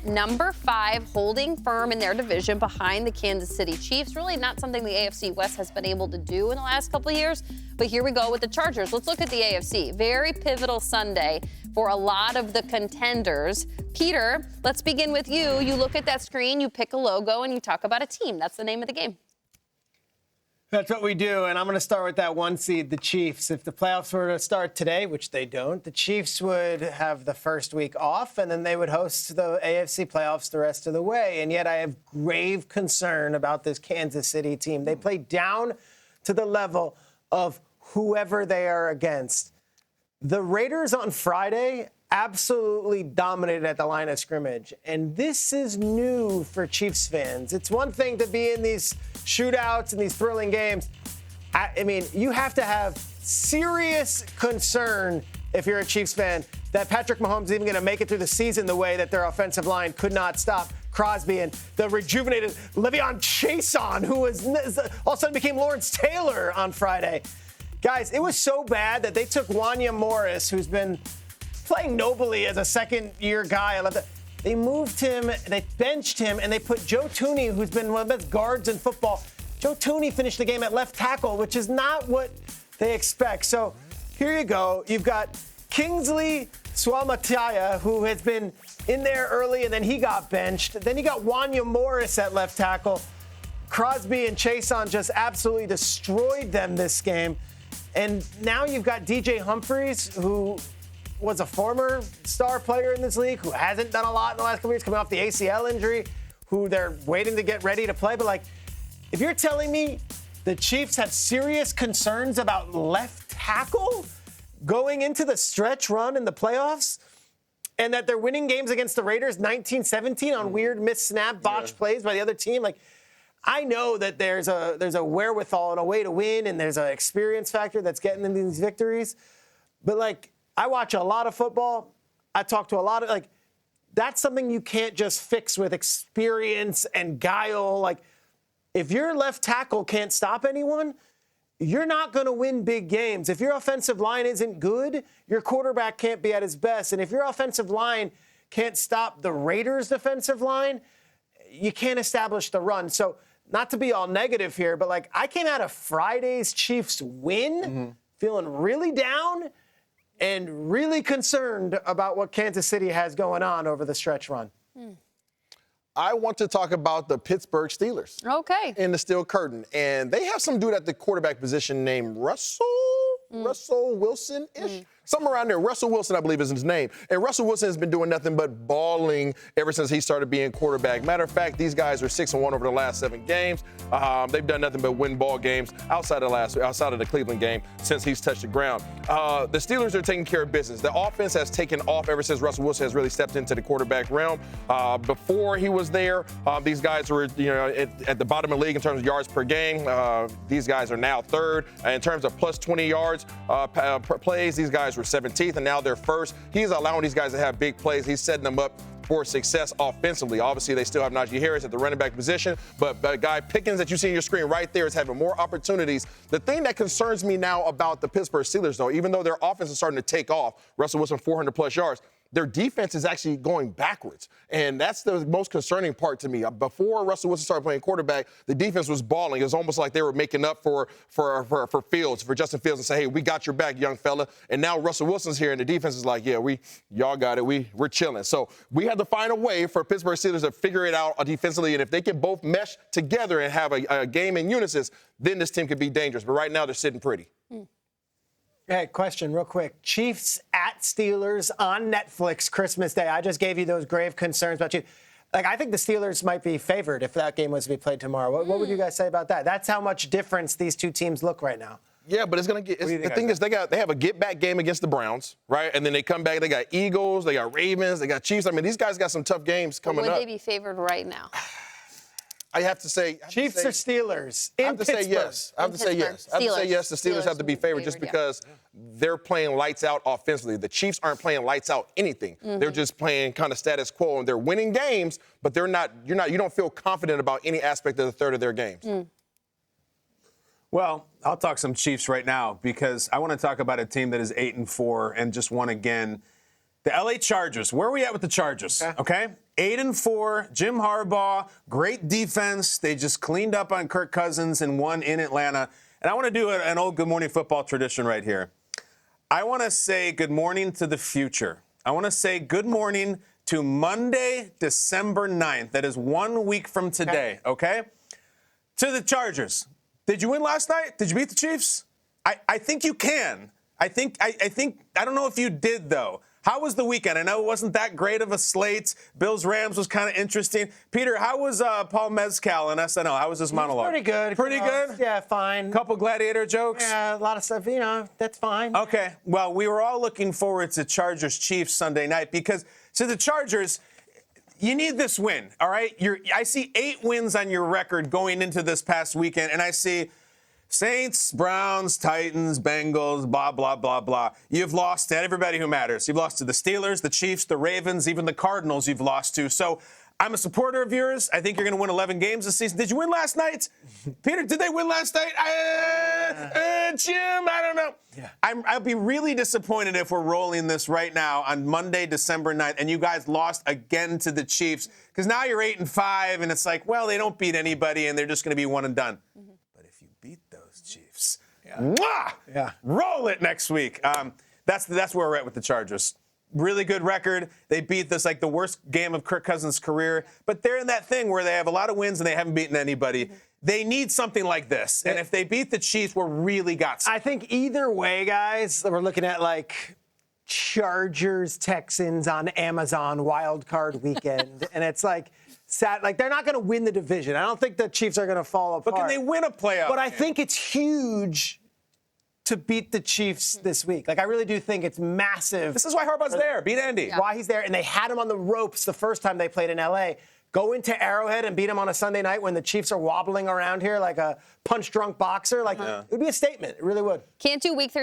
number 5, holding firm in their division behind the Kansas City Chiefs. Really not something the AFC West has been able to do in the last couple of years. But here we go with the Chargers. Let's look at the AFC. Very pivotal Sunday for a lot of the contenders. Peter, let's begin with you. You look at that screen, you pick a logo, and you talk about a team. That's the name of the game. That's what we do, and I'm going to start with that 1 seed, the Chiefs. If the playoffs were to start today, which they don't, the Chiefs would have the first week off, and then they would host the AFC playoffs the rest of the way. And yet I have grave concern about this Kansas City team. They play down to the level of whoever they are against. The Raiders on Friday absolutely dominated at the line of scrimmage. And this is new for Chiefs fans. It's one thing to be in these shootouts and these thrilling games. I mean, you have to have serious concern if you're a Chiefs fan that Patrick Mahomes is even going to make it through the season the way that their offensive line could not stop Crosby and the rejuvenated Le'Veon Chason, who was all of a sudden became Lawrence Taylor on Friday. Guys, it was so bad that they took Wanya Morris, who's been playing nobly as a second-year guy. I love that. They moved him, they benched him, and they put Joe Tooney, who's been one of the best guards in football. Joe Tooney finished the game at left tackle, which is not what they expect. So here you go. You've got Kingsley Suamataia, who has been in there early, and then he got benched. Then you got Wanya Morris at left tackle. Crosby and Chason just absolutely destroyed them this game. And now you've got DJ Humphries, who was a former star player in this league, who hasn't done a lot in the last couple years, coming off the ACL injury, who they're waiting to get ready to play. But, like, if you're telling me the Chiefs have serious concerns about left tackle going into the stretch run in the playoffs, and that they're winning games against the Raiders 19-17 on weird missed snap, botched plays by the other team, like, I know that there's a wherewithal and a way to win, and there's an experience factor that's getting them these victories. But, like, I watch a lot of football. I talk to a lot of, like, that's something you can't just fix with experience and guile. Like, if your left tackle can't stop anyone, you're not going to win big games. If your offensive line isn't good, your quarterback can't be at his best. And if your offensive line can't stop the Raiders' defensive line, you can't establish the run. So, not to be all negative here, but, like, I came out of Friday's Chiefs win feeling really down and really concerned about what Kansas City has going on over the stretch run. I want to talk about the Pittsburgh Steelers. Okay. In the Steel Curtain. And they have some dude at the quarterback position named Russell Wilson-ish. Something around there. Russell Wilson, I believe, is his name. And Russell Wilson has been doing nothing but balling ever since he started being quarterback. Matter of fact, these guys are 6-1 over the last 7 games. They've done nothing but win ball games outside of the Cleveland game since he's touched the ground. The Steelers are taking care of business. The offense has taken off ever since Russell Wilson has really stepped into the quarterback realm. Before he was there, these guys were at the bottom of the league in terms of yards per game. These guys are now third. In terms of plus 20 yards per plays, these guys were 17th, and now they're first. He's allowing these guys to have big plays. He's setting them up for success offensively. Obviously, they still have Najee Harris at the running back position, but Guy Pickens that you see on your screen right there is having more opportunities. The thing that concerns me now about the Pittsburgh Steelers, though, even though their offense is starting to take off, Russell Wilson 400-plus yards, their defense is actually going backwards. And that's the most concerning part to me. Before Russell Wilson started playing quarterback, the defense was balling. It was almost like they were making up for Justin Fields, and say, hey, we got your back, young fella. And now Russell Wilson's here, and the defense is like, yeah, y'all got it. We're chilling. So we have to find a way for Pittsburgh Steelers to figure it out defensively. And if they can both mesh together and have a game in unison, then this team could be dangerous. But right now, they're sitting pretty. Hey, question real quick. Chiefs at Steelers on Netflix Christmas Day. I just gave you those grave concerns about you. Like, I think the Steelers might be favored if that game was to be played tomorrow. What would you guys say about that? That's how much difference these two teams look right now. Yeah, but it's going to get – the thing is they have a get-back game against the Browns, right? And then they come back. They got Eagles. They got Ravens. They got Chiefs. I mean, these guys got some tough games coming up. Would they be favored right now? I have to say Chiefs or Steelers in Pittsburgh. I have to say yes. The Steelers have to be favored just because they're playing lights out offensively. The Chiefs aren't playing lights out anything. They're just playing kind of status quo, and they're winning games, but they're not. You don't feel confident about any aspect of the third of their games. Well, I'll talk some Chiefs right now because I want to talk about a team that is 8-4 and just won again. The LA Chargers. Where are we at with the Chargers? Okay. 8-4, Jim Harbaugh, great defense. They just cleaned up on Kirk Cousins and won in Atlanta. And I want to do an old Good Morning Football tradition right here. I want to say good morning to the future. I want to say good morning to Monday, December 9th. That is 1 week from today, okay? To the Chargers. Did you win last night? Did you beat the Chiefs? I think you can. I don't know if you did, though. How was the weekend? I know it wasn't that great of a slate. Bills-Rams was kind of interesting. Peter, how was Paul Mezcal on SNL? How was his monologue? Pretty good. Pretty good? Yeah, fine. Couple gladiator jokes? Yeah, a lot of stuff. That's fine. Okay. Well, we were all looking forward to Chargers-Chiefs Sunday night because to the Chargers, you need this win, all right? I see 8 wins on your record going into this past weekend, and I see Saints, Browns, Titans, Bengals, blah, blah, blah, blah. You've lost to everybody who matters. You've lost to the Steelers, the Chiefs, the Ravens, even the Cardinals you've lost to. So I'm a supporter of yours. I think you're going to win 11 games this season. Did you win last night? Peter, did they win last night? Jim, I don't know. Yeah. I'll be really disappointed if we're rolling this right now on Monday, December 9th, and you guys lost again to the Chiefs because now you're 8-5, and it's like, well, they don't beat anybody, and they're just going to be one and done. Mm-hmm. But if you beat those Chiefs, roll it next week. That's where we're at with the Chargers. Really good record. They beat this like the worst game of Kirk Cousins' career. But they're in that thing where they have a lot of wins and they haven't beaten anybody. Mm-hmm. They need something like this. And if they beat the Chiefs, we're really got something. I think either way, guys, we're looking at like Chargers, Texans on Amazon wild card weekend. And it's like sad. Like they're not going to win the division. I don't think the Chiefs are going to fall apart. But can they win a playoff? But I think it's huge to beat the Chiefs this week. Like, I really do think it's massive. This is why Harbaugh's there. Beat Andy. Yeah. Why he's there. And they had him on the ropes the first time they played in L.A. Go into Arrowhead and beat him on a Sunday night when the Chiefs are wobbling around here like a punch-drunk boxer. Like, it would be a statement. It really would. Can't do week 13.